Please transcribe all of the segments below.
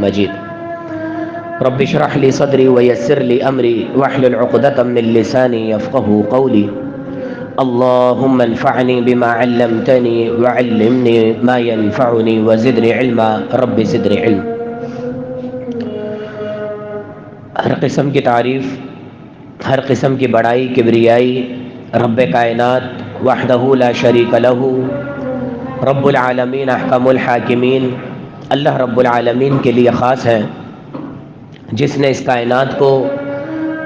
مجید رب اشرح لي صدري ويسر لي امري واحلل عقدة من لساني يفقهوا قولي اللهم انفعني بما علمتني وعلمني ما ينفعني وزدني علما رب زدني علم۔ ہر قسم کی تعریف، ہر قسم کی بڑائی، کبریائی رب کائنات وحدہ لا شریک لہ رب العالمین احکم الحاکمین اللہ رب العالمین کے لیے خاص ہے، جس نے اس کائنات کو،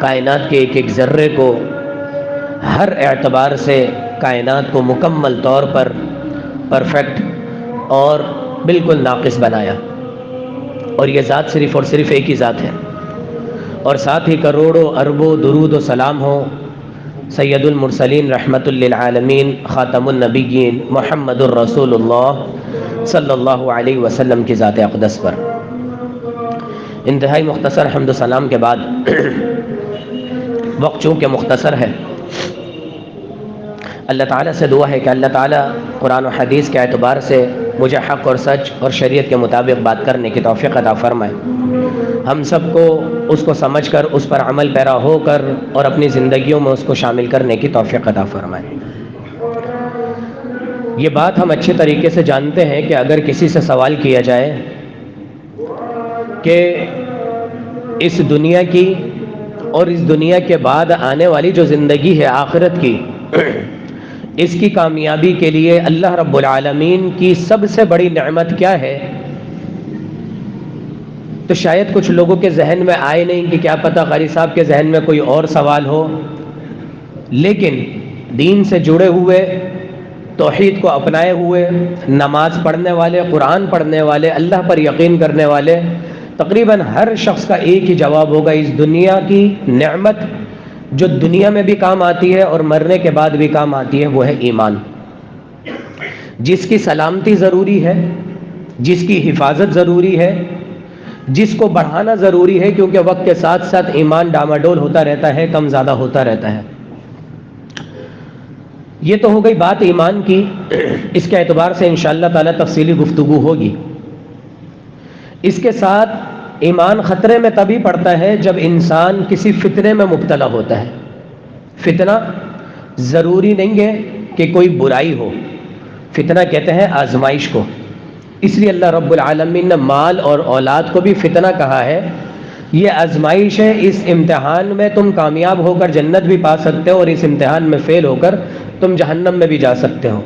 کائنات کے ایک ایک ذرے کو ہر اعتبار سے کائنات کو مکمل طور پر پرفیکٹ اور بالکل ناقص بنایا، اور یہ ذات صرف اور صرف ایک ہی ذات ہے۔ اور ساتھ ہی کروڑوں اربوں درود و سلام ہو سید المرسلین رحمت للعالمین خاتم النبیین محمد الرسول اللہ صلی اللہ علیہ وسلم کی ذات اقدس پر۔ انتہائی مختصر حمد و سلام کے بعد وقت چونکہ مختصر ہے، اللہ تعالیٰ سے دعا ہے کہ اللہ تعالیٰ قرآن و حدیث کے اعتبار سے مجھے حق اور سچ اور شریعت کے مطابق بات کرنے کی توفیق عطا فرمائے، ہم سب کو اس کو سمجھ کر اس پر عمل پیرا ہو کر اور اپنی زندگیوں میں اس کو شامل کرنے کی توفیق عطا فرمائے۔ یہ بات ہم اچھے طریقے سے جانتے ہیں کہ اگر کسی سے سوال کیا جائے کہ اس دنیا کی اور اس دنیا کے بعد آنے والی جو زندگی ہے آخرت کی، اس کی کامیابی کے لیے اللہ رب العالمین کی سب سے بڑی نعمت کیا ہے، تو شاید کچھ لوگوں کے ذہن میں آئے نہیں کہ کیا پتہ قاری صاحب کے ذہن میں کوئی اور سوال ہو، لیکن دین سے جڑے ہوئے، توحید کو اپنائے ہوئے، نماز پڑھنے والے، قرآن پڑھنے والے، اللہ پر یقین کرنے والے تقریباً ہر شخص کا ایک ہی جواب ہوگا، اس دنیا کی نعمت جو دنیا میں بھی کام آتی ہے اور مرنے کے بعد بھی کام آتی ہے وہ ہے ایمان، جس کی سلامتی ضروری ہے، جس کی حفاظت ضروری ہے، جس کو بڑھانا ضروری ہے، کیونکہ وقت کے ساتھ ساتھ ایمان ڈاماڈول ہوتا رہتا ہے، کم زیادہ ہوتا رہتا ہے۔ یہ تو ہو گئی بات ایمان کی، اس کے اعتبار سے انشاءاللہ تعالی تفصیلی گفتگو ہوگی۔ اس کے ساتھ ایمان خطرے میں تبھی پڑتا ہے جب انسان کسی فتنے میں مبتلا ہوتا ہے۔ فتنہ ضروری نہیں ہے کہ کوئی برائی ہو، فتنہ کہتے ہیں آزمائش کو، اس لیے اللہ رب العالمین نے مال اور اولاد کو بھی فتنہ کہا ہے۔ یہ آزمائش ہے، اس امتحان میں تم کامیاب ہو کر جنت بھی پا سکتے ہو اور اس امتحان میں فیل ہو کر تم جہنم میں بھی جا سکتے ہو۔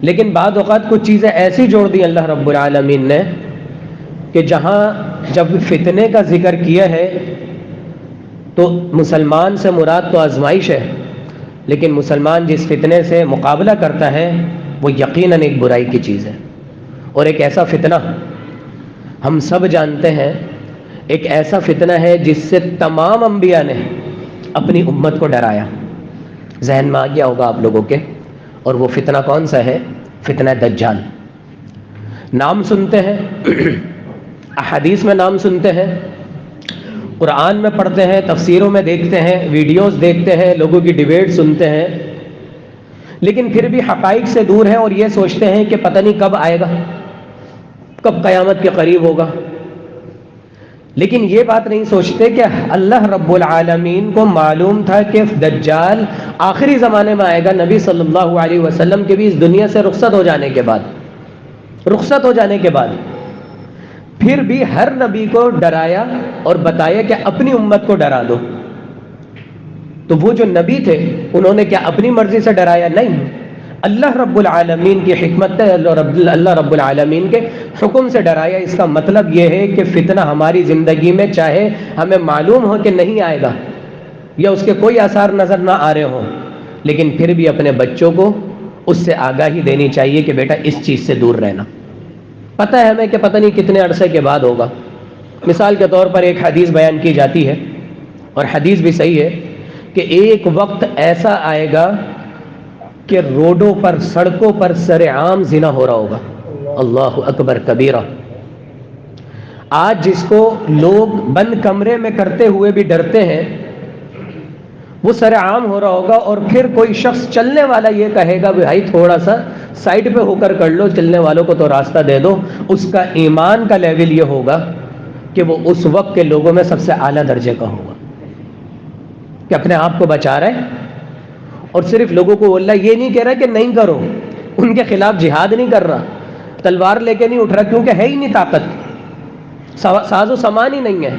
لیکن بعض اوقات کچھ چیزیں ایسی جوڑ دی اللہ رب العالمین نے کہ جہاں جب فتنے کا ذکر کیا ہے تو مسلمان سے مراد تو آزمائش ہے، لیکن مسلمان جس فتنے سے مقابلہ کرتا ہے وہ یقیناً ایک برائی کی چیز ہے، اور ایک ایسا فتنہ ہم سب جانتے ہیں، ایک ایسا فتنہ ہے جس سے تمام انبیاء نے اپنی امت کو ڈرایا۔ ذہن میں آ گیا ہوگا آپ لوگوں کے، اور وہ فتنہ کون سا ہے؟ فتنہ دجال۔ نام سنتے ہیں، احادیث میں نام سنتے ہیں، قرآن میں پڑھتے ہیں، تفسیروں میں دیکھتے ہیں، ویڈیوز دیکھتے ہیں، لوگوں کی ڈیبیٹ سنتے ہیں، لیکن پھر بھی حقائق سے دور ہیں اور یہ سوچتے ہیں کہ پتہ نہیں کب آئے گا، کب قیامت کے قریب ہوگا۔ لیکن یہ بات نہیں سوچتے کہ اللہ رب العالمین کو معلوم تھا کہ دجال آخری زمانے میں آئے گا، نبی صلی اللہ علیہ وسلم کے بھی اس دنیا سے رخصت ہو جانے کے بعد پھر بھی ہر نبی کو ڈرایا اور بتایا کہ اپنی امت کو ڈرا دو۔ تو وہ جو نبی تھے انہوں نے کیا اپنی مرضی سے ڈرایا؟ نہیں، اللہ رب العالمین کی حکمت ہے، اللہ رب العالمین کے حکم سے ڈرایا۔ اس کا مطلب یہ ہے کہ فتنہ ہماری زندگی میں چاہے ہمیں معلوم ہو کہ نہیں آئے گا یا اس کے کوئی آثار نظر نہ آ رہے ہوں، لیکن پھر بھی اپنے بچوں کو اس سے آگاہی دینی چاہیے کہ بیٹا اس چیز سے دور رہنا۔ پتہ ہے ہمیں کہ پتہ نہیں کتنے عرصے کے بعد ہوگا۔ مثال کے طور پر ایک حدیث بیان کی جاتی ہے، اور حدیث بھی صحیح ہے، کہ ایک وقت ایسا آئے گا کہ روڈوں پر، سڑکوں پر سر عام زنا ہو رہا ہوگا۔ اللہ اکبر کبیرہ۔ آج جس کو لوگ بند کمرے میں کرتے ہوئے بھی ڈرتے ہیں، وہ سر عام ہو رہا ہوگا، اور پھر کوئی شخص چلنے والا یہ کہے گا بھائی تھوڑا سا سائڈ پہ ہو کر لو، چلنے والوں کو تو راستہ دے دو. اس کا ایمان کا لیول یہ ہوگا کہ وہ اس وقت کے لوگوں میں سب سے اعلیٰ درجے کا ہوگا کہ اپنے آپ کو بچا رہا ہے. اور صرف لوگوں کو اللہ یہ نہیں کہہ رہا کہ نہیں کرو، ان کے خلاف جہاد نہیں کر رہا، تلوار لے کے نہیں اٹھ رہا، کیونکہ ہے ہی نہیں طاقت، ساز و سامان ہی نہیں ہے،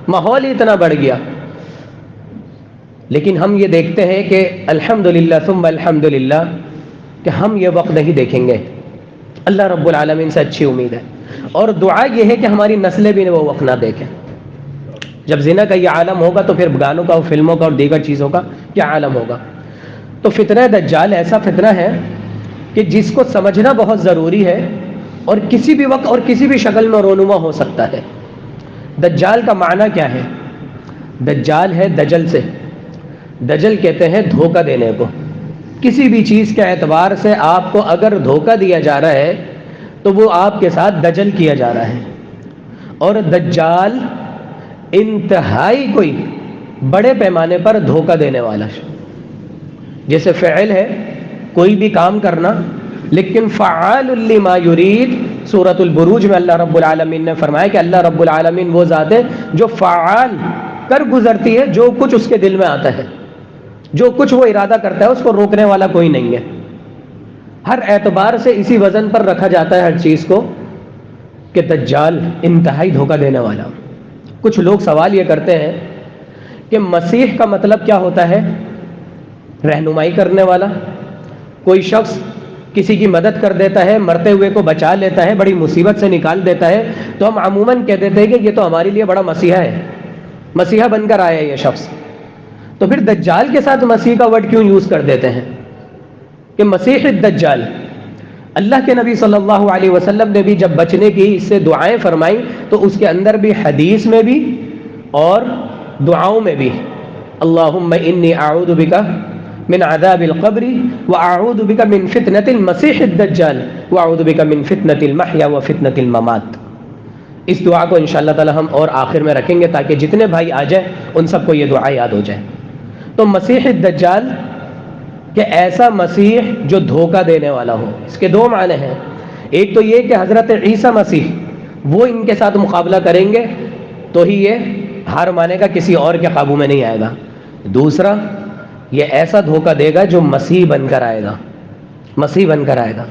ماحول ہی اتنا بڑھ گیا. لیکن ہم یہ دیکھتے ہیں کہ الحمدللہ ثم الحمدللہ کہ ہم یہ وقت نہیں دیکھیں گے. اللہ رب العالمین سے اچھی امید ہے، اور دعا یہ ہے کہ ہماری نسلیں بھی وہ وقت نہ دیکھیں. جب زنا کا یہ عالم ہوگا تو پھر گانوں کا اور فلموں کا اور دیگر چیزوں کا کیا عالم ہوگا. تو فتنہ دجال ایسا فتنہ ہے کہ جس کو سمجھنا بہت ضروری ہے، اور کسی بھی وقت اور کسی بھی شکل میں رونما ہو سکتا ہے. دجال کا معنی کیا ہے؟ دجال ہے دجل سے، دجل کہتے ہیں دھوکہ دینے کو. کسی بھی چیز کے اعتبار سے آپ کو اگر دھوکہ دیا جا رہا ہے تو وہ آپ کے ساتھ دجل کیا جا رہا ہے. اور دجال انتہائی کوئی بڑے پیمانے پر دھوکہ دینے والا. جیسے فعل ہے کوئی بھی کام کرنا، لیکن فعال لما یرید. سورۃ البروج میں اللہ رب العالمین نے فرمایا کہ اللہ رب العالمین وہ ذات ہے جو فعال کر گزرتی ہے جو کچھ اس کے دل میں آتا ہے، جو کچھ وہ ارادہ کرتا ہے اس کو روکنے والا کوئی نہیں ہے. ہر اعتبار سے اسی وزن پر رکھا جاتا ہے ہر چیز کو کہ دجال انتہائی دھوکہ دینے والا. کچھ لوگ سوال یہ کرتے ہیں کہ مسیح کا مطلب کیا ہوتا ہے؟ رہنمائی کرنے والا. کوئی شخص کسی کی مدد کر دیتا ہے، مرتے ہوئے کو بچا لیتا ہے، بڑی مصیبت سے نکال دیتا ہے، تو ہم عموماً کہہ دیتے ہیں کہ یہ تو ہمارے لیے بڑا مسیحا ہے، مسیحا بن کر آیا ہے یہ شخص. تو پھر دجال کے ساتھ مسیح کا ورڈ کیوں یوز کر دیتے ہیں کہ مسیح الدجال؟ اللہ کے نبی صلی اللہ علیہ وسلم نے بھی جب بچنے کی اس سے دعائیں فرمائیں تو اس کے اندر بھی، حدیث میں بھی اور دعاؤں میں بھی، اللہم انی اعوذ بک من عذاب القبر واعوذ بک من فتنة المسیح الدجال واعوذ بک من فتنة المحیا وفتنة الممات. اس دعا کو انشاءاللہ تعالی ہم اور آخر میں رکھیں گے تاکہ جتنے بھائی آ جائیں ان سب کو یہ دعا یاد ہو جائے. تو مسیح الدجال کہ ایسا مسیح جو دھوکہ دینے والا ہو. اس کے دو معنی ہیں. ایک تو یہ کہ حضرت عیسیٰ مسیح وہ ان کے ساتھ مقابلہ کریں گے تو ہی یہ ہار مانے گا، کسی اور کے قابو میں نہیں آئے گا. دوسرا یہ ایسا دھوکہ دے گا جو مسیح بن کر آئے گا، مسیح بن کر آئے گا.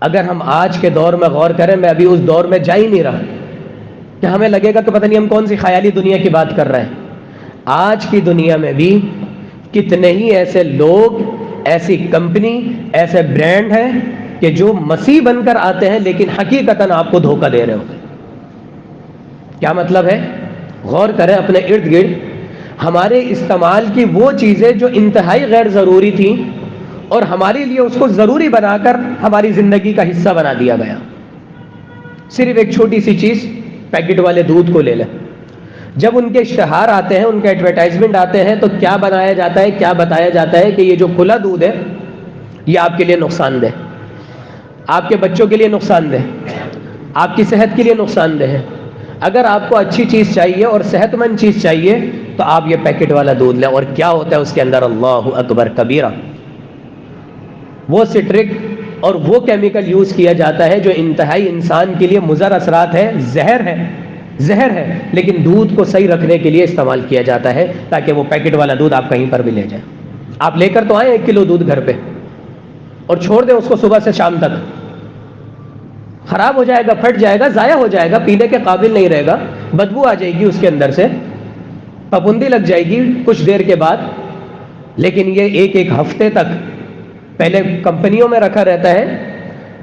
اگر ہم آج کے دور میں غور کریں، میں ابھی اس دور میں جا ہی نہیں رہا کہ ہمیں لگے گا کہ پتہ نہیں ہم کون سی خیالی دنیا کی بات کر رہے ہیں. آج کی دنیا میں بھی کتنے ہی ایسے لوگ، ایسی کمپنی، ایسے برانڈ ہیں کہ جو مسیح بن کر آتے ہیں لیکن حقیقتاً آپ کو دھوکہ دے رہے ہوتے. کیا مطلب ہے؟ غور کریں اپنے ارد گرد. ہمارے استعمال کی وہ چیزیں جو انتہائی غیر ضروری تھیں اور ہمارے لیے اس کو ضروری بنا کر ہماری زندگی کا حصہ بنا دیا گیا. صرف ایک چھوٹی سی چیز، پیکٹ والے دودھ کو لے لیں. جب ان کے اشتہار آتے ہیں، ان کے ایڈورٹائزمنٹ آتے ہیں تو کیا بنایا جاتا ہے، کیا بتایا جاتا ہے کہ یہ جو کھلا دودھ ہے یہ آپ کے لیے نقصان دہ، آپ کے بچوں کے لیے نقصان دہ، آپ کی صحت کے لیے نقصان دہ ہے. اگر آپ کو اچھی چیز چاہیے اور صحت مند چیز چاہیے تو آپ یہ پیکٹ والا دودھ لیں. اور کیا ہوتا ہے اس کے اندر؟ اللہ اکبر کبیرہ. وہ سٹرک اور وہ کیمیکل یوز کیا جاتا ہے جو انتہائی انسان کے لیے مضر اثرات ہے، زہر ہے، لیکن دودھ کو صحیح رکھنے کے لیے استعمال کیا جاتا ہے تاکہ وہ پیکٹ والا دودھ آپ کہیں پر بھی لے جائیں. آپ لے کر تو آئیں 1 کلو دودھ گھر پہ اور چھوڑ دیں اس کو صبح سے شام تک، خراب ہو جائے گا، پھٹ جائے گا، ضائع ہو جائے گا، پینے کے قابل نہیں رہے گا، بدبو آ جائے گی اس کے اندر سے، پھپھوندی لگ جائے گی کچھ دیر کے بعد. لیکن یہ ایک ہفتے تک پہلے کمپنیوں میں رکھا رہتا ہے،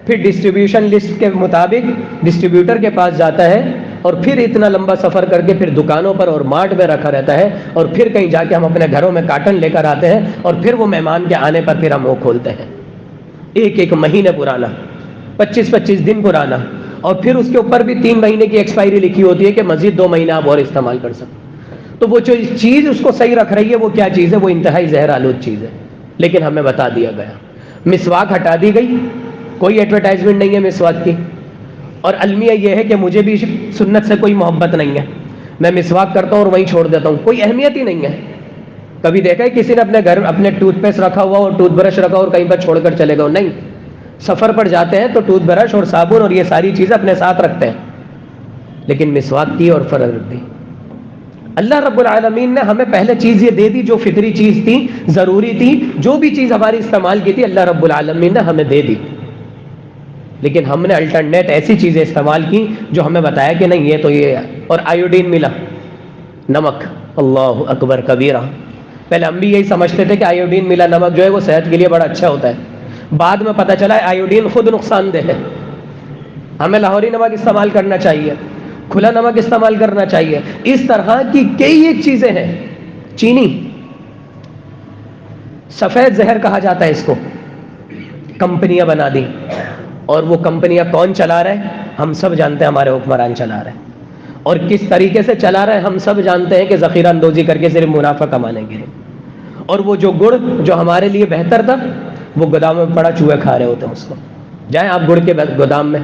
پھر ڈسٹریبیوشن لسٹ کے مطابق ڈسٹریبیوٹر کے پاس جاتا ہے اور پھر اتنا لمبا سفر کر کے پھر دکانوں پر اور مارٹ میں رکھا رہتا ہے اور پھر کہیں جا کے ہم اپنے گھروں میں کارٹن لے کر آتے ہیں اور پھر وہ مہمان کے آنے پر پھر ہم وہ کھولتے ہیں. 1 مہینے پرانا، 25 دن پرانا، اور پھر اس کے اوپر بھی 3 مہینے کی ایکسپائری لکھی ہوتی ہے کہ مزید 2 مہینے آپ اور استعمال کر سکتے. تو وہ جو چیز اس کو صحیح رکھ رہی ہے وہ کیا چیز ہے؟ وہ انتہائی زہر آلود چیز ہے. لیکن ہمیں بتا دیا گیا. مسواک ہٹا دی گئی، کوئی ایڈورٹائزمنٹ نہیں ہے مسواک کی. اور المیہ یہ ہے کہ مجھے بھی سنت سے کوئی محبت نہیں ہے، میں مسواک کرتا ہوں اور وہیں چھوڑ دیتا ہوں، کوئی اہمیت ہی نہیں ہے. کبھی دیکھا ہے کسی نے اپنے گھر اپنے ٹوتھ پیسٹ رکھا ہوا اور ٹوتھ برش رکھا اور کہیں پر چھوڑ کر چلے گا؟ نہیں. سفر پر جاتے ہیں تو ٹوتھ برش اور صابن اور یہ ساری چیزیں اپنے ساتھ رکھتے ہیں، لیکن مسواک کی اور فرض رکھ دی۔ اللہ رب العالمین نے ہمیں پہلے چیز یہ دے دی جو فطری چیز تھی، ضروری تھی، جو بھی چیز ہماری استعمال کی تھی اللہ رب العالمین نے ہمیں دے دی، لیکن ہم نے الٹرنیٹ ایسی چیزیں استعمال کی جو ہمیں بتایا کہ نہیں یہ تو یہ ہے۔ اور آیوڈین ملا، نمک، اللہ اکبر کبیرہ۔ پہلے ہم بھی یہی سمجھتے تھے کہ آیوڈین ملا نمک جو ہے وہ صحت کے لیے بڑا اچھا ہوتا ہے، بعد میں پتہ چلا ہے آیوڈین خود نقصان دہ ہے، ہمیں لاہوری نمک استعمال کرنا چاہیے، کھلا نمک استعمال کرنا چاہیے۔ اس طرح کی کئی ایک چیزیں ہیں۔ چینی، سفید زہر کہا جاتا ہے اس کو، کمپنیاں بنا دی، اور وہ کمپنیاں کون چلا رہے ہیں؟ ہم سب جانتے ہیں، ہمارے حکمران چلا رہے ہیں، اور کس طریقے سے چلا رہے ہیں ہم سب جانتے ہیں کہ ذخیرہ اندوزی کر کے صرف منافع کمانے کے لیے۔ اور وہ جو گڑ جو ہمارے لیے بہتر تھا وہ گوداموں میں پڑا چوہے کھا رہے ہوتے ہیں اس کو۔ جائیں آپ گڑ کے گودام میں،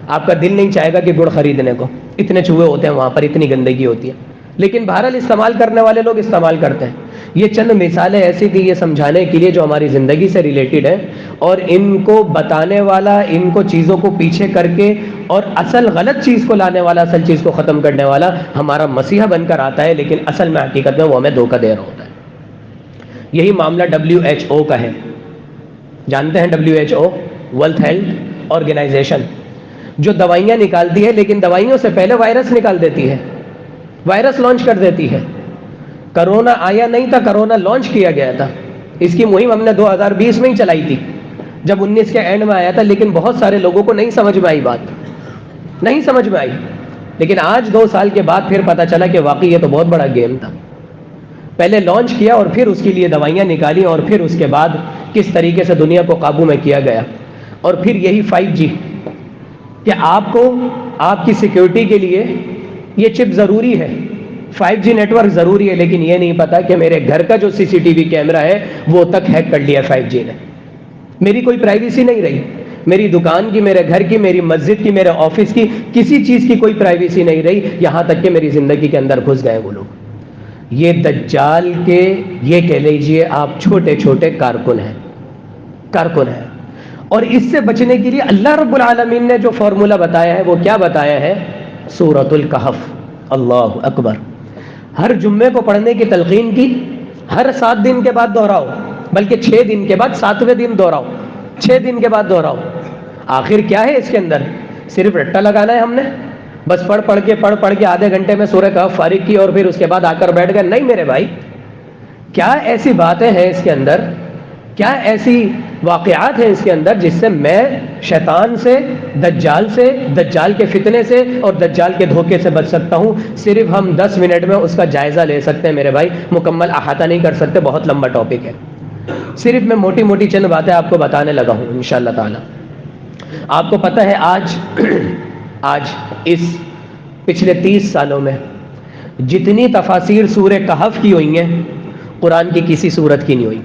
آپ کا دل نہیں چاہے گا کہ گڑ خریدنے کو، اتنے چوہے ہوتے ہیں وہاں پر، اتنی گندگی ہوتی ہے، لیکن بہرحال استعمال کرنے والے لوگ استعمال کرتے ہیں۔ یہ چند مثالیں ایسی تھی یہ سمجھانے کے لیے جو ہماری زندگی سے ریلیٹڈ ہے، اور ان کو بتانے والا، ان کو چیزوں کو پیچھے کر کے اور اصل غلط چیز کو لانے والا، اصل چیز کو ختم کرنے والا ہمارا مسیحا بن کر آتا ہے، لیکن اصل میں حقیقت میں وہ ہمیں دھوکہ دے رہا ہوتا ہے۔ یہی معاملہ WHO کا ہے، جانتے ہیں WHO، ورلڈ ہیلتھ آرگنائزیشن، جو دوائیاں نکالتی ہے لیکن دوائیوں سے پہلے وائرس نکال دیتی ہے، وائرس لانچ کر دیتی ہے۔ کرونا آیا نہیں تھا، کرونا لانچ کیا گیا تھا، اس کی مہم ہم نے 2020 میں ہی چلائی تھی جب 19 کے اینڈ میں آیا تھا، لیکن بہت سارے لوگوں کو نہیں سمجھ میں آئی، بات نہیں سمجھ میں آئی، لیکن آج 2 سال کے بعد پھر پتہ چلا کہ واقعی یہ تو بہت بڑا گیم تھا۔ پہلے لانچ کیا اور پھر اس کے لیے دوائیاں نکالی، اور پھر اس کے بعد کس طریقے سے دنیا کو قابو میں کیا گیا۔ اور پھر یہی 5G کہ آپ کو آپ کی سیکیورٹی کے لیے یہ چپ ضروری ہے، 5G نیٹ ورک ضروری ہے، لیکن یہ نہیں پتا کہ میرے گھر کا جو CCTV کیمرہ ہے وہ تک ہیک کر لیا 5G نے، میری کوئی پرائیویسی نہیں رہی، میری دکان کی، میرے گھر کی، میری مسجد کی، میرے آفس کی، کسی چیز کی کوئی پرائیویسی نہیں رہی، یہاں تک کہ میری زندگی کے اندر گھس گئے وہ لوگ۔ یہ دجال کے، یہ کہہ لیجئے آپ چھوٹے چھوٹے کارکن ہیں، اور اس سے بچنے کے لیے اللہ رب العالمین نے جو فارمولہ بتایا ہے وہ کیا بتایا ہے؟ سورۃ الکہف، اللہ اکبر۔ ہر جمعے کو پڑھنے کی تلقین کی، ہر 7 دن کے بعد دہراؤ، بلکہ 6 دن کے بعد 7ویں دن دہراؤ، 6 دن کے بعد دہراؤ۔ آخر کیا ہے اس کے اندر؟ صرف رٹا لگانا ہے ہم نے، بس پڑھ کے آدھے گھنٹے میں سورہ کہف فارغ کی اور پھر اس کے بعد آ کر بیٹھ گئے؟ نہیں میرے بھائی، کیا ایسی باتیں ہیں اس کے اندر، کیا ایسی واقعات ہیں اس کے اندر جس سے میں شیطان سے، دجال کے فتنے سے اور دجال کے دھوکے سے بچ سکتا ہوں؟ صرف ہم 10 منٹ میں اس کا جائزہ لے سکتے ہیں میرے بھائی، مکمل احاطہ نہیں کر سکتے، بہت لمبا ٹاپک ہے، صرف میں موٹی موٹی چند باتیں آپ کو بتانے لگا ہوں انشاءاللہ تعالی۔ آپ کو پتہ ہے آج اس پچھلے 30 سالوں میں جتنی تفاسیر سورہ کہف کی ہوئی ہیں قرآن کی کسی سورت کی نہیں ہوئی۔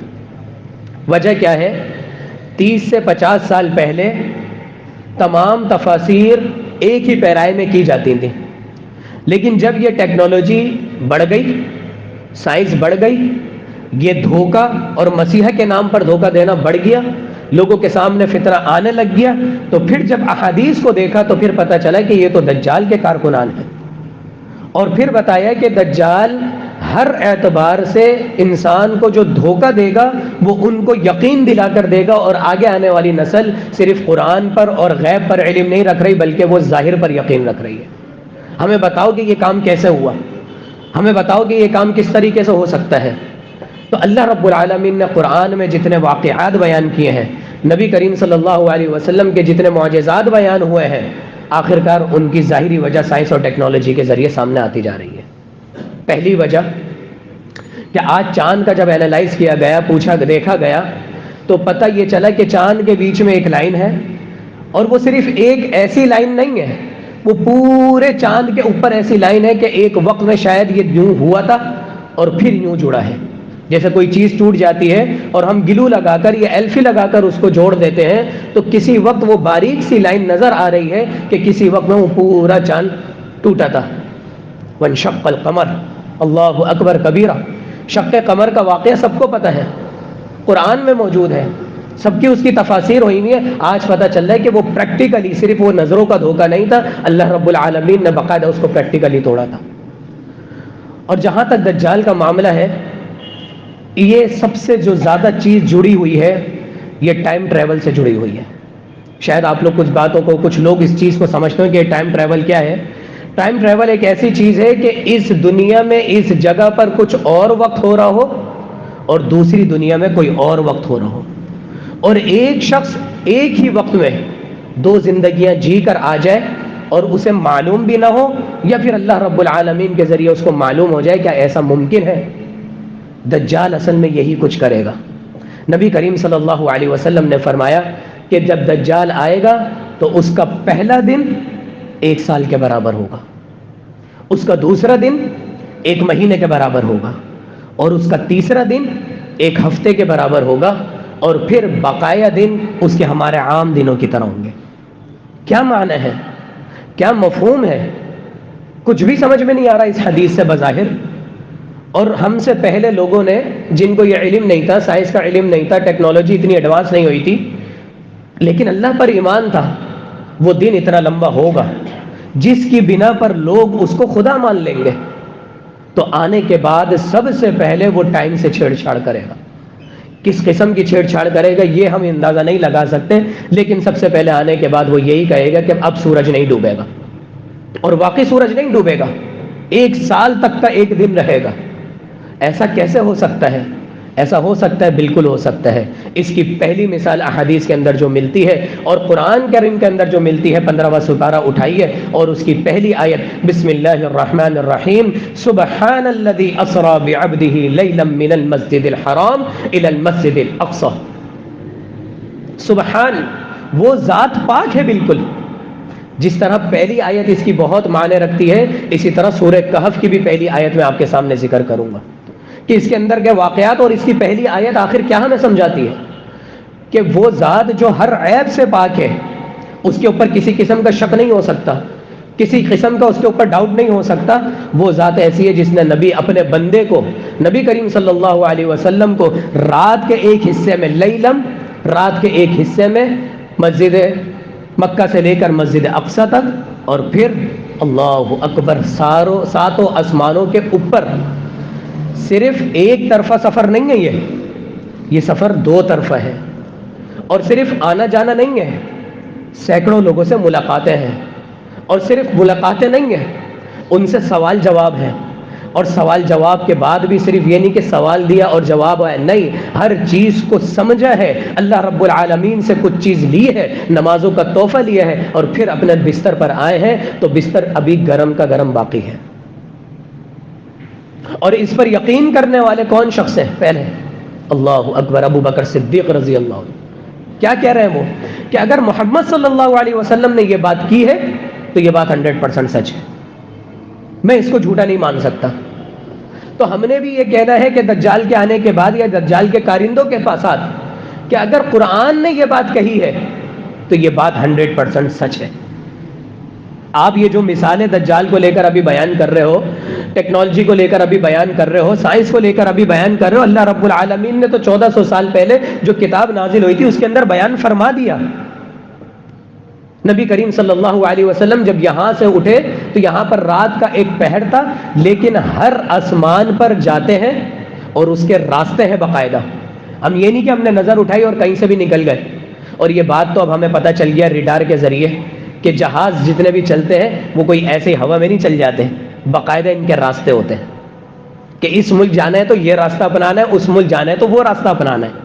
وجہ کیا ہے؟ 30 سے 50 سال پہلے تمام تفاسیر ایک ہی پیرائے میں کی جاتی تھیں، لیکن جب یہ ٹیکنالوجی بڑھ گئی، سائنس بڑھ گئی، یہ دھوکہ اور مسیحا کے نام پر دھوکہ دینا بڑھ گیا، لوگوں کے سامنے فطرہ آنے لگ گیا، تو پھر جب احادیث کو دیکھا تو پھر پتہ چلا کہ یہ تو دجال کے کارکنان ہیں، اور پھر بتایا کہ دجال ہر اعتبار سے انسان کو جو دھوکہ دے گا وہ ان کو یقین دلا کر دے گا، اور آگے آنے والی نسل صرف قرآن پر اور غیب پر علم نہیں رکھ رہی بلکہ وہ ظاہر پر یقین رکھ رہی ہے۔ ہمیں بتاؤ کہ یہ کام کیسے ہوا، ہمیں بتاؤ کہ یہ کام کس طریقے سے ہو سکتا ہے۔ تو اللہ رب العالمین نے قرآن میں جتنے واقعات بیان کیے ہیں، نبی کریم صلی اللہ علیہ وسلم کے جتنے معجزات بیان ہوئے ہیں، آخرکار ان کی ظاہری وجہ سائنس اور ٹیکنالوجی کے ذریعے سامنے آتی جا رہی ہے۔ پہلی وجہ کہ آج چاند کا جب اینالائز کیا گیا، دیکھا گیا، تو پتہ یہ چلا کہ چاند کے بیچ میں ایک لائن ہے، اور وہ صرف ایک ایسی لائن نہیں ہے، وہ پورے چاند کے اوپر ایسی لائن ہے کہ ایک وقت میں شاید یہ یوں ہوا تھا اور پھر یوں جڑا ہے۔ جیسے کوئی چیز ٹوٹ جاتی ہے اور ہم گلو لگا کر یا ایلفی لگا کر اس کو جوڑ دیتے ہیں، تو کسی وقت وہ باریک سی لائن نظر آ رہی ہے کہ کسی وقت میں وہ پورا چاند ٹوٹا تھا۔ وانشق القمر، اللہ اکبر کبیرہ۔ شق قمر کا واقعہ سب کو پتہ ہے، قرآن میں موجود ہے، سب کی اس کی تفاسیر ہوئی ہوئی ہے. آج پتہ چل رہا ہے کہ وہ پریکٹیکلی صرف وہ نظروں کا دھوکہ نہیں تھا, اللہ رب العالمین نے باقاعدہ اس کو پریکٹیکلی توڑا تھا. اور جہاں تک دجال کا معاملہ ہے, یہ سب سے جو زیادہ چیز جڑی ہوئی ہے یہ ٹائم ٹریول سے جڑی ہوئی ہے. شاید آپ لوگ کچھ باتوں کو, کچھ لوگ اس چیز کو سمجھتے ہیں کہ ٹائم ٹریول کیا ہے. ٹائم ٹریول ایک ایسی چیز ہے کہ اس دنیا میں اس جگہ پر کچھ اور وقت ہو رہا ہو اور دوسری دنیا میں کوئی اور وقت ہو رہا ہو, اور ایک شخص ایک ہی وقت میں دو زندگیاں جی کر آ جائے اور اسے معلوم بھی نہ ہو, یا پھر اللہ رب العالمین کے ذریعے اس کو معلوم ہو جائے. کیا ایسا ممکن ہے؟ دجال اصل میں یہی کچھ کرے گا. نبی کریم صلی اللہ علیہ وسلم نے فرمایا کہ جب دجال آئے گا تو اس کا پہلا دن 1 سال کے برابر ہوگا, اس کا دوسرا دن 1 مہینے کے برابر ہوگا, اور اس کا تیسرا دن 1 ہفتے کے برابر ہوگا, اور پھر بقایا دن اس کے ہمارے عام دنوں کی طرح ہوں گے. کیا معنی ہے, کیا مفہوم ہے؟ کچھ بھی سمجھ میں نہیں آ رہا اس حدیث سے بظاہر. اور ہم سے پہلے لوگوں نے, جن کو یہ علم نہیں تھا, سائنس کا علم نہیں تھا, ٹیکنالوجی اتنی ایڈوانس نہیں ہوئی تھی, لیکن اللہ پر ایمان تھا, وہ دن اتنا لمبا ہوگا جس کی بنا پر لوگ اس کو خدا مان لیں گے. تو آنے کے بعد سب سے پہلے وہ ٹائم سے چھیڑ چھاڑ کرے گا. کس قسم کی چھیڑ چھاڑ کرے گا یہ ہم اندازہ نہیں لگا سکتے, لیکن سب سے پہلے آنے کے بعد وہ یہی کہے گا کہ اب سورج نہیں ڈوبے گا. اور واقعی سورج نہیں ڈوبے گا, 1 سال تک کا ایک دن رہے گا. ایسا کیسے ہو سکتا ہے؟ ایسا ہو سکتا ہے, بالکل ہو سکتا ہے. اس کی پہلی مثال احادیث کے اندر جو ملتی ہے اور قرآن کریم کے اندر جو ملتی ہے, 15واں سپارہ اٹھائیے اور اس کی پہلی آیت, بسم اللہ الرحمن الرحیم, سبحان الذی اسری بعبدہ لیلا من المسجد الحرام الی المسجد الاقصی. سبحان, وہ ذات پاک ہے بالکل. جس طرح پہلی آیت اس کی بہت معنی رکھتی ہے, اسی طرح سورہ کہف کی بھی پہلی آیت میں آپ کے سامنے ذکر کروں گا کہ اس کے اندر کے واقعات, اور اس کی پہلی آیت آخر کیا ہمیں سمجھاتی ہے کہ وہ ذات جو ہر عیب سے پاک ہے, اس کے اوپر کسی قسم کا شک نہیں ہو سکتا, کسی قسم کا اس کے اوپر ڈاؤٹ نہیں ہو سکتا. وہ ذات ایسی ہے جس نے نبی اپنے بندے کو, نبی کریم صلی اللہ علیہ وسلم کو رات کے ایک حصے میں, لیلم, رات کے ایک حصے میں مسجد مکہ سے لے کر مسجد اقصی تک, اور پھر اللہ اکبر, ساتوں آسمانوں کے اوپر. صرف ایک طرفہ سفر نہیں ہے یہ سفر 2 طرفہ ہے. اور صرف آنا جانا نہیں ہے, سینکڑوں لوگوں سے ملاقاتیں ہیں, اور صرف ملاقاتیں نہیں ہیں, ان سے سوال جواب ہے. اور سوال جواب کے بعد بھی صرف یہ نہیں کہ سوال دیا اور جواب آیا, نہیں, ہر چیز کو سمجھا ہے. اللہ رب العالمین سے کچھ چیز لی ہے, نمازوں کا تحفہ لیا ہے, اور پھر اپنے بستر پر آئے ہیں تو بستر ابھی گرم کا گرم باقی ہے. اور اس پر یقین کرنے والے کون شخص ہیں؟ پہلے اللہ اکبر, ابو بکر صدیق رضی اللہ عنہ. کیا کہہ رہے ہیں وہ کہ اگر محمد صلی اللہ علیہ وسلم نے یہ بات کی ہے تو یہ بات 100% سچ ہے, میں اس کو جھوٹا نہیں مان سکتا. تو ہم نے بھی یہ کہنا ہے کہ دجال کے آنے کے بعد یا دجال کے کارندوں کے ساتھ کہ اگر قرآن نے یہ بات کہی ہے تو یہ بات 100% سچ ہے. آپ یہ جو مثالیں دجال کو لے کر ابھی بیان کر رہے ہو, ٹیکنالوجی کو لے کر ابھی بیان کر رہے ہو, سائنس کو لے کر ابھی بیان کر رہے ہو, اللہ رب العالمین نے تو 1400 سال پہلے جو کتاب نازل ہوئی تھی اس کے اندر بیان فرما دیا. نبی کریم صلی اللہ علیہ وسلم جب یہاں سے اٹھے تو یہاں پر رات کا ایک پہر تھا, لیکن ہر آسمان پر جاتے ہیں اور اس کے راستے ہیں باقاعدہ. ہم یہ نہیں کہ ہم نے نظر اٹھائی اور کہیں سے بھی نکل گئے. اور یہ بات تو اب ہمیں پتہ چل گیا ریڈار کے ذریعے کہ جہاز جتنے بھی چلتے ہیں وہ کوئی ایسے ہی ہوا میں نہیں چل جاتے, باقاعدہ ان کے راستے ہوتے ہیں کہ اس ملک جانا ہے تو یہ راستہ اپنانا ہے, اس ملک جانا ہے تو وہ راستہ اپنانا ہے.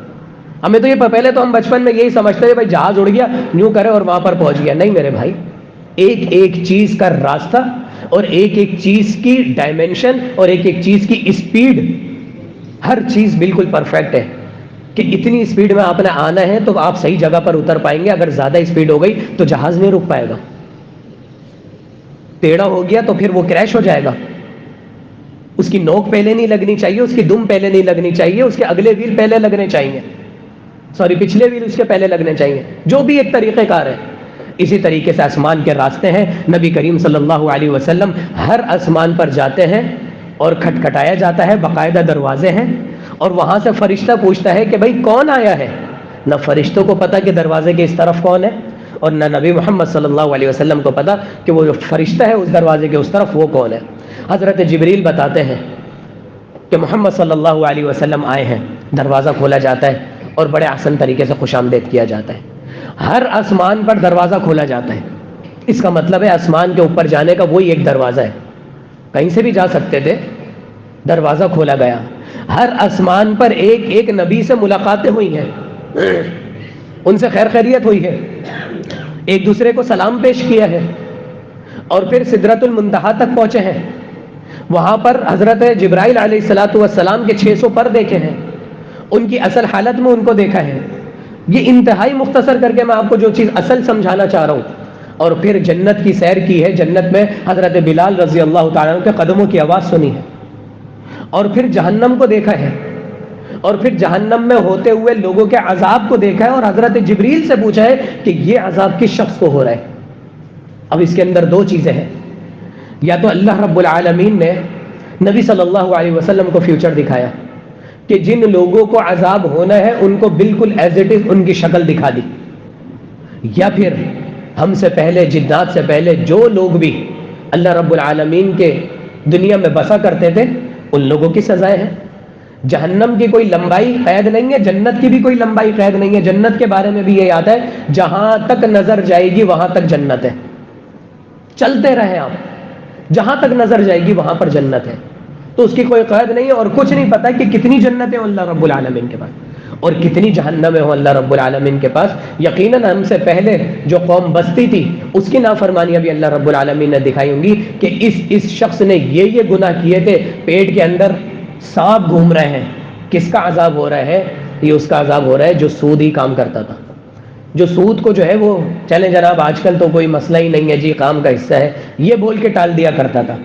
ہمیں تو یہ پہلے تو ہم بچپن میں یہی سمجھتے تھے بھائی جہاز اڑ گیا یوں کرے اور وہاں پر پہنچ گیا. نہیں میرے بھائی, ایک ایک چیز کا راستہ اور ایک ایک چیز کی ڈائمنشن اور ایک ایک چیز کی اسپیڈ, ہر چیز بالکل پرفیکٹ ہے کہ اتنی اسپیڈ میں آپ نے آنا ہے تو آپ صحیح جگہ پر اتر پائیں گے. اگر زیادہ اسپیڈ ہو گئی تو جہاز نہیں رک پائے گا, ٹیڑھا ہو گیا تو پھر وہ کریش ہو جائے گا. اس کی نوک پہلے نہیں لگنی چاہیے, اس کی دم پہلے نہیں لگنی چاہیے, اس کے اگلے ویل پہلے لگنے چاہیے, پچھلے ویل اس کے پہلے لگنے چاہیے, جو بھی ایک طریقہ کار ہے. اسی طریقے سے آسمان کے راستے ہیں. نبی کریم صلی اللہ علیہ وسلم ہر آسمان پر جاتے ہیں اور کھٹکھٹایا جاتا ہے, باقاعدہ دروازے ہیں, اور وہاں سے فرشتہ پوچھتا ہے کہ بھائی کون آیا ہے. نہ فرشتوں کو پتا کہ دروازے کے اس طرف کون ہے، اور نہ نبی محمد صلی اللہ علیہ وسلم کو پتا کہ وہ جو فرشتہ ہے اس دروازے کے اس طرف وہ کون ہے۔ حضرت جبریل بتاتے ہیں کہ محمد صلی اللہ علیہ وسلم آئے ہیں، دروازہ کھولا جاتا ہے اور بڑے آسان طریقے سے خوش آمدید کیا جاتا ہے۔ ہر آسمان پر دروازہ کھولا جاتا ہے، اس کا مطلب ہے آسمان کے اوپر جانے کا وہی ایک دروازہ ہے، کہیں سے بھی جا سکتے تھے، دروازہ کھولا گیا۔ ہر آسمان پر ایک ایک نبی سے ملاقاتیں ہوئی ہیں، ان سے خیر خیریت ہوئی ہے، ایک دوسرے کو سلام پیش کیا ہے، اور پھر سدرۃ المنتہا تک پہنچے ہیں۔ وہاں پر حضرت جبرائیل علیہ الصلاۃ والسلام کے 600 پر دیکھے ہیں، ان کی اصل حالت میں ان کو دیکھا ہے۔ یہ انتہائی مختصر کر کے میں آپ کو جو چیز اصل سمجھانا چاہ رہا ہوں۔ اور پھر جنت کی سیر کی ہے، جنت میں حضرت بلال رضی اللہ تعالیٰ عنہ کے قدموں کی آواز سنی ہے، اور پھر جہنم کو دیکھا ہے، اور پھر جہنم میں ہوتے ہوئے لوگوں کے عذاب کو دیکھا ہے، اور حضرت جبریل سے پوچھا ہے کہ یہ عذاب کس شخص کو ہو رہا ہے۔ اب اس کے اندر دو چیزیں ہیں، یا تو اللہ رب العالمین نے نبی صلی اللہ علیہ وسلم کو فیوچر دکھایا کہ جن لوگوں کو عذاب ہونا ہے ان کو بالکل ایز اٹ از ان کی شکل دکھا دی، یا پھر ہم سے پہلے، جنات سے پہلے جو لوگ بھی اللہ رب العالمین کے دنیا میں بسا کرتے تھے ان لوگوں کی سزائیں ہیں۔ جہنم کی کوئی لمبائی قید نہیں ہے، جنت کی بھی کوئی لمبائی قید نہیں ہے۔ جنت کے بارے میں بھی یہ یاد ہے، جہاں تک نظر جائے گی وہاں تک جنت ہے، چلتے رہیں آپ، جہاں تک نظر جائے گی وہاں پر جنت ہے، تو اس کی کوئی قید نہیں ہے، اور کچھ نہیں پتا کہ کتنی جنتیں ہوں اللہ رب العالمین کے پاس اور کتنی جہنمیں ہوں اللہ رب العالمین کے پاس۔ یقیناً ہم سے پہلے جو قوم بستی تھی اس کی نافرمانیاں بھی اللہ رب العالمین نے دکھائی ہوں گی کہ اس شخص نے یہ گناہ کیے تھے، پیٹ کے اندر سانپ گھوم رہے ہیں، کس کا عذاب ہو رہا ہے؟ یہ اس کا عذاب ہو رہا ہے جو سود ہی کام کرتا تھا، جو سود کو جو ہے وہ چلے جناب آج کل تو کوئی مسئلہ ہی نہیں ہے جی، کام کا حصہ ہے، یہ بول کے ٹال دیا کرتا تھا۔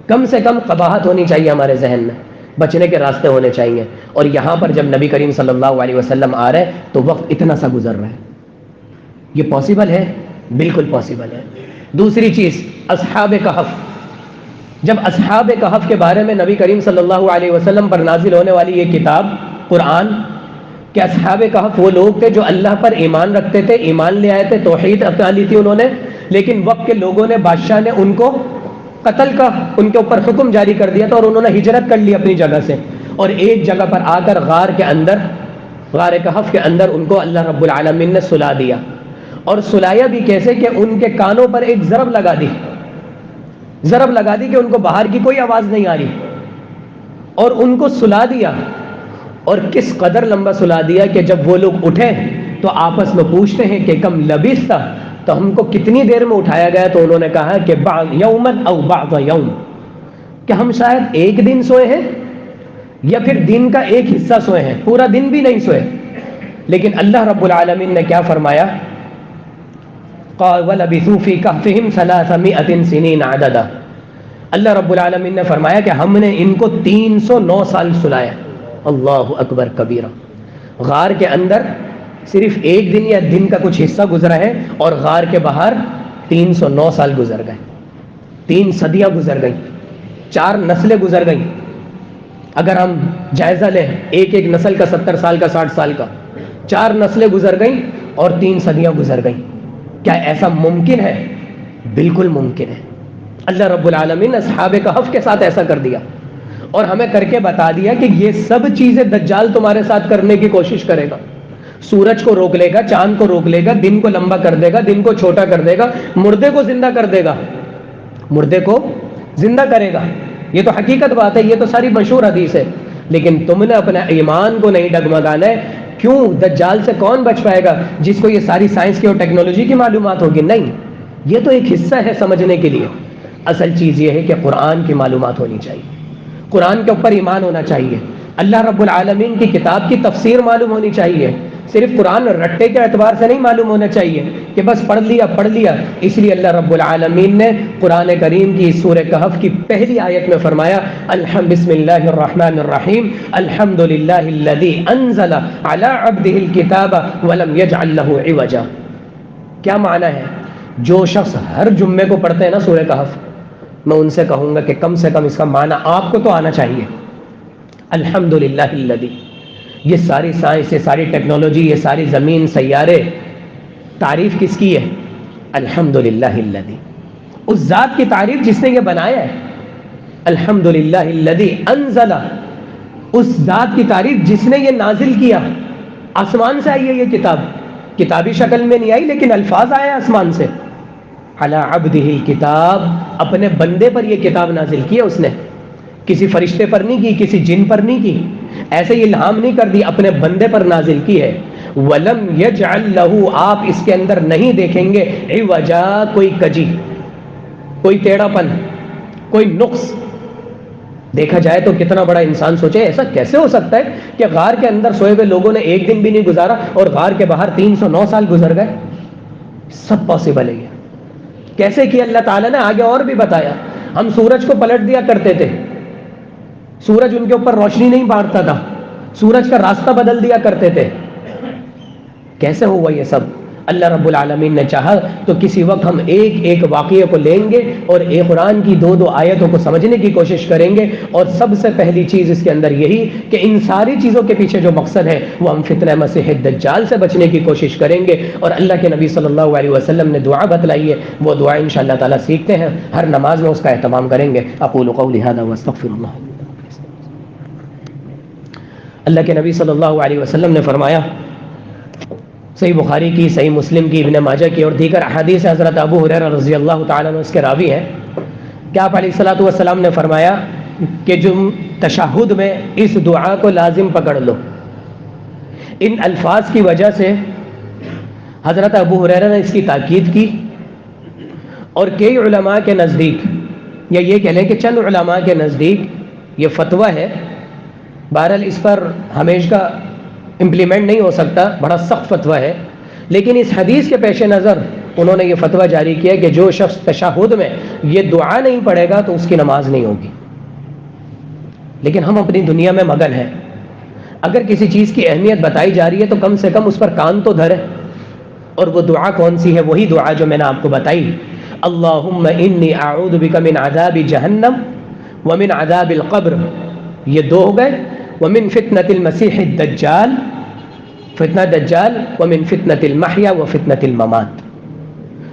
کم سے کم قباحت ہونی چاہیے ہمارے ذہن میں، بچنے کے راستے ہونے چاہیے۔ اور یہاں پر جب نبی کریم صلی اللہ علیہ وسلم آ رہے تو وقت اتنا سا گزر رہا ہے، یہ پاسبل ہے؟ بالکل پاسبل ہے۔ دوسری چیز، اصحاب کہف، جب اصحاب کہف کے بارے میں نبی کریم صلی اللہ علیہ وسلم پر نازل ہونے والی یہ کتاب قرآن، کہ اصحاب کہف وہ لوگ تھے جو اللہ پر ایمان رکھتے تھے، ایمان لے آئے تھے، توحید اپنا لی تھی انہوں نے، لیکن وقت کے لوگوں نے، بادشاہ نے ان کو قتل کا ان کے اوپر حکم جاری کر دیا تھا، اور انہوں نے ہجرت کر لی اپنی جگہ سے، اور ایک جگہ پر آ کر غار کے اندر، غار کہف کے اندر ان کو اللہ رب العالمین نے سلا دیا۔ اور سلایا بھی کیسے کہ ان کے کانوں پر ایک ضرب لگا دی، ضرب لگا دی کہ ان کو باہر کی کوئی آواز نہیں آ رہی، اور ان کو سلا دیا۔ اور کس قدر لمبا سلا دیا کہ جب وہ لوگ اٹھے تو آپس میں پوچھتے ہیں کہ کم لبثت، تو ہم کو کتنی دیر میں اٹھایا گیا؟ تو انہوں نے کہا کہ بعض یومن او بعض یوم، کہ ہم شاید ایک دن سوئے ہیں یا پھر دن کا ایک حصہ سوئے ہیں، پورا دن بھی نہیں سوئے۔ لیکن اللہ رب العالمین نے کیا فرمایا؟ قال وَلَبِثُوا فِي كَهْفِهِمْ 300 سِنِينَ عَدَدًا، اللہ رب العالمین نے فرمایا کہ ہم نے ان کو 309 سال سلایا۔ اللہ اکبر کبیرہ، غار کے اندر صرف ایک دن یا دن کا کچھ حصہ گزرا ہے، اور غار کے باہر 309 سال گزر گئے، 3 صدیاں گزر گئیں، 4 نسلیں گزر گئیں۔ اگر ہم جائزہ لیں ایک ایک نسل کا 70 سال کا 60 سال کا، 4 نسلیں گزر گئیں اور 3 صدیاں گزر گئیں۔ کیا ایسا ممکن ہے؟ بالکل ممکن ہے۔ اللہ رب العالمین نے اصحاب کہف کے ساتھ ایسا کر دیا، اور ہمیں کر کے بتا دیا کہ یہ سب چیزیں دجال تمہارے ساتھ کرنے کی کوشش کرے گا۔ سورج کو روک لے گا، چاند کو روک لے گا، دن کو لمبا کر دے گا، دن کو چھوٹا کر دے گا، مردے کو زندہ کر دے گا، مردے کو زندہ کرے گا۔ یہ تو حقیقت بات ہے، یہ تو ساری مشہور حدیث ہے، لیکن تم نے اپنے ایمان کو نہیں ڈگمگانا ہے۔ کیوں؟ دجال سے کون بچ پائے گا جس کو یہ ساری سائنس کی اور ٹیکنالوجی کی معلومات ہوگی؟ نہیں، یہ تو ایک حصہ ہے سمجھنے کے لیے۔ اصل چیز یہ ہے کہ قرآن کی معلومات ہونی چاہیے، قرآن کے اوپر ایمان ہونا چاہیے، اللہ رب العالمین کی کتاب کی تفسیر معلوم ہونی چاہیے۔ صرف قرآن رٹے کے اعتبار سے نہیں معلوم ہونا چاہیے کہ بس پڑھ لیا۔ اس لیے اللہ رب العالمین نے قرآن کریم کی سورہ کہف کی پہلی آیت میں فرمایا بسم اللہ الرحمن الرحیم الحمد للہ الذی انزل علی عبدہ الکتاب ولم یجعل لہ عوجا۔ کیا معنی ہے؟ جو شخص ہر جمعے کو پڑھتے ہیں نا سورہ کہف، میں ان سے کہوں گا کہ کم سے کم اس کا معنی آپ کو تو آنا چاہیے۔ الحمد للہ الذی، یہ ساری سائنس، یہ ساری ٹیکنالوجی، یہ ساری زمین، سیارے، تعریف کس کی ہے؟ الحمدللہ الذی، اس ذات کی تعریف جس نے یہ بنایا ہے. الحمدللہ الذی انزل، اس ذات کی تعریف جس نے یہ نازل کیا. آسمان سے آئی ہے یہ کتاب، کتابی شکل میں نہیں آئی لیکن الفاظ آئے آسمان سے. علی عبدہ الکتاب، اپنے بندے پر یہ کتاب نازل کی ہے اس نے، کسی فرشتے پر نہیں کی، کسی جن پر نہیں کی، ایسے ہی الہام نہیں کر دی، اپنے بندے پر نازل کی ہے. وَلَمْ يَجْعَلْ لَهُ، آپ اس کے اندر نہیں دیکھیں گے عوجا، کوئی کجی، کوئی ٹیڑھا پن، کوئی نقص. دیکھا جائے تو کتنا بڑا انسان سوچے ایسا کیسے ہو سکتا ہے کہ غار کے اندر سوئے ہوئے لوگوں نے ایک دن بھی نہیں گزارا اور غار کے باہر 309 سال گزر گئے. سب پاسبل ہے. یہ کیسے کیا اللہ تعالیٰ نے آگے اور بھی بتایا. ہم سورج کو پلٹ دیا کرتے تھے، سورج ان کے اوپر روشنی نہیں بانٹتا تھا، سورج کا راستہ بدل دیا کرتے تھے. کیسے ہوا یہ سب؟ اللہ رب العالمین نے چاہا تو کسی وقت ہم ایک ایک واقعے کو لیں گے اور ایک قرآن کی 2 آیتوں کو سمجھنے کی کوشش کریں گے. اور سب سے پہلی چیز اس کے اندر یہی کہ ان ساری چیزوں کے پیچھے جو مقصد ہے وہ ہم فتنہ مسیح دجال سے بچنے کی کوشش کریں گے. اور اللہ کے نبی صلی اللہ علیہ وسلم نے دعا بتلائی ہے، وہ دعا انشاءاللہ تعالیٰ سیکھتے ہیں، ہر نماز میں اس کا اہتمام کریں گے. اقول قولی ھذا واستغفر اللہ. اللہ کے نبی صلی اللہ علیہ وسلم نے فرمایا، صحیح بخاری کی، صحیح مسلم کی، ابن ماجہ کی اور دیگر احادیث حضرت ابو ہریرہ رضی اللہ تعالیٰ عنہ اس کے راوی ہیں کہ آپ علیہ الصلوۃ والسلام نے فرمایا کہ جو تشہد میں اس دعا کو لازم پکڑ لو. ان الفاظ کی وجہ سے حضرت ابو ہریرہ نے اس کی تاکید کی اور کئی علماء کے نزدیک، یا یہ کہہ لیں کہ چند علماء کے نزدیک یہ فتویٰ ہے، بہرحال اس پر ہمیشہ کا امپلیمنٹ نہیں ہو سکتا، بڑا سخت فتویٰ ہے، لیکن اس حدیث کے پیش نظر انہوں نے یہ فتویٰ جاری کیا کہ جو شخص تشہد میں یہ دعا نہیں پڑھے گا تو اس کی نماز نہیں ہوگی. لیکن ہم اپنی دنیا میں مگن ہیں، اگر کسی چیز کی اہمیت بتائی جا رہی ہے تو کم سے کم اس پر کان تو دھرے. اور وہ دعا کون سی ہے؟ وہی دعا جو میں نے آپ کو بتائی، اللہم انی اعوذ بک من عذاب جہنم ومن عذاب القبر. یہ 2 ہو گئے. ومن فتنة المسیح الدجال، فتنہ دجال، ومن فتنة المحیا وفتنة الممات.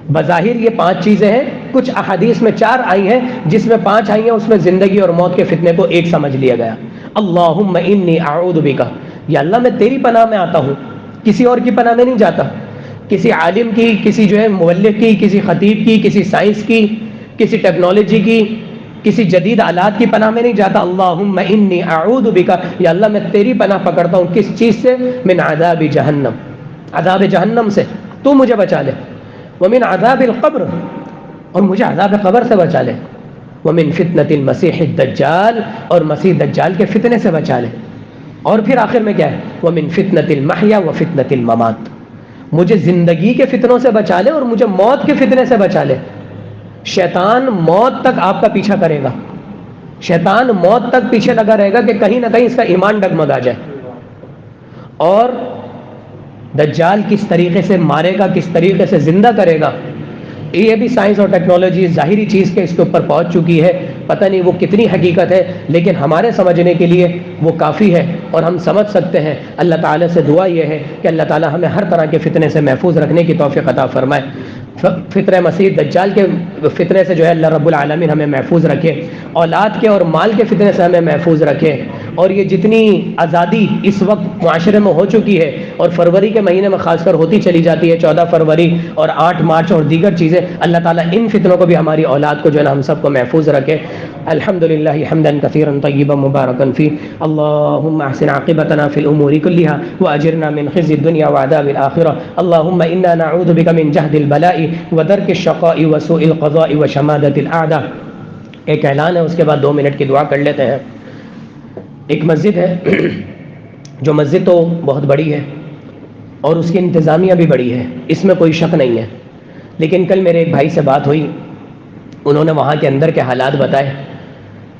بظاہر یہ 5 چیزیں ہیں، کچھ احادیث میں 4 آئی ہیں، جس میں 5 آئی ہیں اس میں زندگی اور موت کے فتنے کو ایک سمجھ لیا گیا. اللہم انی اعوذ بک، یا اللہ میں تیری پناہ میں آتا ہوں، کسی اور کی پناہ میں نہیں جاتا، کسی عالم کی، کسی جو ہے مبلغ کی، کسی خطیب کی، کسی سائنس کی، کسی ٹیکنالوجی کی، کسی جدید آلات کی پناہ میں نہیں جاتا. اللہم انی اعوذ بک، یا اللہ میں تیری پناہ پکڑتا ہوں کس چیز سے؟ من عذاب جہنم، عذاب جہنم سے تو مجھے بچا لے. ومن عذاب القبر، اور مجھے عذاب قبر سے بچا لے. ومن فتنة المسیح الدجال، اور مسیح دجال کے فتنے سے بچا لے. اور پھر آخر میں کیا ہے؟ ومن فتنة المحیا وفتنة الممات، مجھے زندگی کے فتنوں سے بچا لے اور مجھے موت کے فتنے سے بچا لے. شیطان موت تک آپ کا پیچھا کرے گا، شیطان موت تک پیچھے لگا رہے گا کہ کہیں نہ کہیں اس کا ایمان ڈگمگا جائے. اور دجال کس طریقے سے مارے گا، کس طریقے سے زندہ کرے گا، یہ بھی سائنس اور ٹیکنالوجی ظاہری چیز کے اس کے اوپر پہنچ چکی ہے. پتہ نہیں وہ کتنی حقیقت ہے، لیکن ہمارے سمجھنے کے لیے وہ کافی ہے اور ہم سمجھ سکتے ہیں. اللہ تعالیٰ سے دعا یہ ہے کہ اللہ تعالیٰ ہمیں ہر طرح کے فتنے سے محفوظ رکھنے کی توفیق عطا فرمائے. فتنہ مسیح دجال کے فتنے سے جو ہے اللہ رب العالمین ہمیں محفوظ رکھے، اولاد کے اور مال کے فتنے سے ہمیں محفوظ رکھے. اور یہ جتنی آزادی اس وقت معاشرے میں ہو چکی ہے اور فروری کے مہینے میں خاص کر ہوتی چلی جاتی ہے، 14 فروری اور 8 مارچ اور دیگر چیزیں، اللہ تعالیٰ ان فتنوں کو بھی ہماری اولاد کو جو ہے نا ہم سب کو محفوظ رکھے. الحمدللہ حمدا کثیرا طیبا مبارکا فیہ، اللہم احسن عاقبتنا فی الامور کلھا واجرنا من خزی الدنیا وعذاب الآخرہ. اللہم انا نعوذ بک من جہد البلاء ودرک الشقاء وسوء القضاء وشمادۃ الاعداء. ایک اعلان ہے، اس کے بعد 2 منٹ کی دعا کر لیتے ہیں. ایک مسجد ہے، جو مسجد تو بہت بڑی ہے اور اس کی انتظامیہ بھی بڑی ہے، اس میں کوئی شک نہیں ہے، لیکن کل میرے ایک بھائی سے بات ہوئی، انہوں نے وہاں کے اندر کے حالات بتائے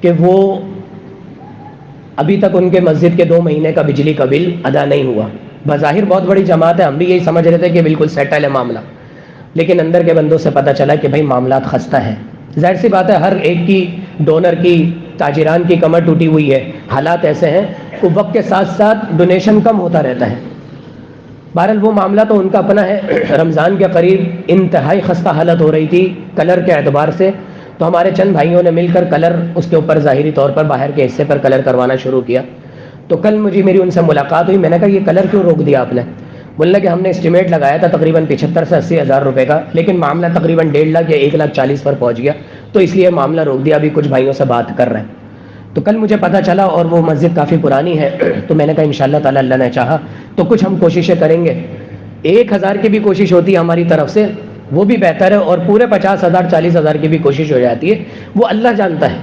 کہ وہ ابھی تک ان کے مسجد کے 2 مہینے کا بجلی کا بل ادا نہیں ہوا. بظاہر بہت بڑی جماعت ہے، ہم بھی یہی سمجھ رہے تھے کہ بالکل سیٹل ہے معاملہ، لیکن اندر کے بندوں سے پتہ چلا کہ بھائی معاملات خستہ ہیں. ظاہر سی بات ہے، ہر ایک کی ڈونر کی، تاجران کی کمر ٹوٹی ہوئی ہے، حالات ایسے ہیں وہ وقت کے ساتھ ساتھ ڈونیشن کم ہوتا رہتا ہے. بہرحال وہ معاملہ تو ان کا اپنا ہے. رمضان کے قریب انتہائی خستہ حالت ہو رہی تھی کلر کے اعتبار سے، تو ہمارے چند بھائیوں نے مل کر کلر اس کے اوپر ظاہری طور پر باہر کے حصے پر کلر کروانا شروع کیا. تو کل میری ان سے ملاقات ہوئی. میں نے کہا یہ کلر کیوں روک دیا آپ نے؟ بولنے کہ ہم نے اسٹیمیٹ لگایا تھا تقریباً 75 سے 80 ہزار روپے کا، لیکن معاملہ تقریباً 1.5 لاکھ یا 1,40,000 پر پہنچ گیا، تو اس لیے معاملہ روک دیا. ابھی کچھ بھائیوں سے بات کر رہے ہیں. تو کل مجھے پتہ چلا، اور وہ مسجد کافی پرانی ہے، تو میں نے کہا انشاءاللہ تعالی اللہ نے چاہا تو کچھ ہم کوششیں کریں گے. 1,000 کی بھی کوشش ہوتی ہے ہماری طرف سے وہ بھی بہتر ہے، اور پورے 50,000 40,000 کی بھی کوشش ہو جاتی ہے. وہ اللہ جانتا ہے،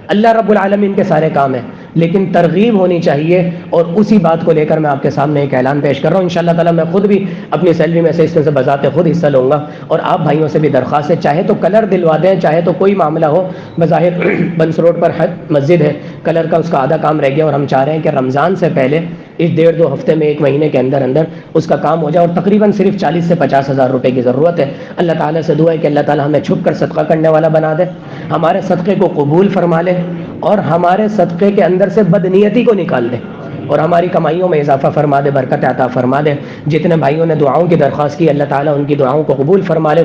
اللہ رب العالمین کے سارے کام ہیں، لیکن ترغیب ہونی چاہیے. اور اسی بات کو لے کر میں آپ کے سامنے ایک اعلان پیش کر رہا ہوں. انشاءاللہ تعالی میں خود بھی اپنی سیلری میں سے اس میں سے بذات خود حصہ لوں گا. اور آپ بھائیوں سے بھی درخواست ہے، چاہے تو کلر دلوا دیں، چاہے تو کوئی معاملہ ہو. بظاہر بنس روڈ پر مسجد ہے، کلر کا اس کا آدھا کام رہ گیا، اور ہم چاہ رہے ہیں کہ رمضان سے پہلے اس 1.5-2 ہفتے میں 1 مہینے کے اندر اندر اس کا کام ہو جائے. اور تقریباً صرف 40 سے 50 ہزار روپے کی ضرورت ہے. اللہ تعالیٰ سے دعا ہے کہ اللہ تعالیٰ ہمیں چھپ کر صدقہ کرنے والا بنا دے، ہمارے صدقے کو قبول فرما لے، اور ہمارے صدقے کے اندر سے بدنیتی کو نکال دے، اور ہماری کمائیوں میں اضافہ فرما دے، برکت عطا فرما دے. جتنے بھائیوں نے دعاؤں کی درخواست کی اللہ تعالیٰ ان کی دعاؤں کو قبول فرما لے.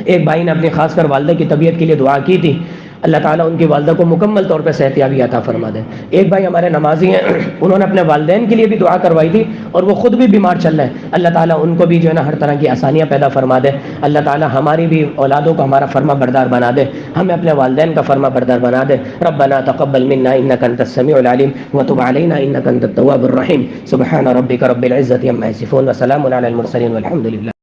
ایک بھائی نے اپنی خاص کر والدہ کی طبیعت کے لیے دعا کی تھی، اللہ تعالیٰ ان کی والدہ کو مکمل طور پہ صحت یابی عطا فرما دے. ایک بھائی ہمارے نمازی ہیں، انہوں نے اپنے والدین کے لیے بھی دعا کروائی تھی، اور وہ خود بھی بیمار چل رہے ہیں. اللہ تعالیٰ ان کو بھی جو ہے نا ہر طرح کی آسانیاں پیدا فرما دے. اللہ تعالیٰ ہماری بھی اولادوں کو ہمارا فرما بردار بنا دے، ہمیں اپنے والدین کا فرما بردار بنا دے. ربنا تقبل منا انك انت السميع العليم وتب علينا انك انت التواب الرحيم. سبحان ربك رب العزة عما يصفون وسلام على المرسلين والحمد لله.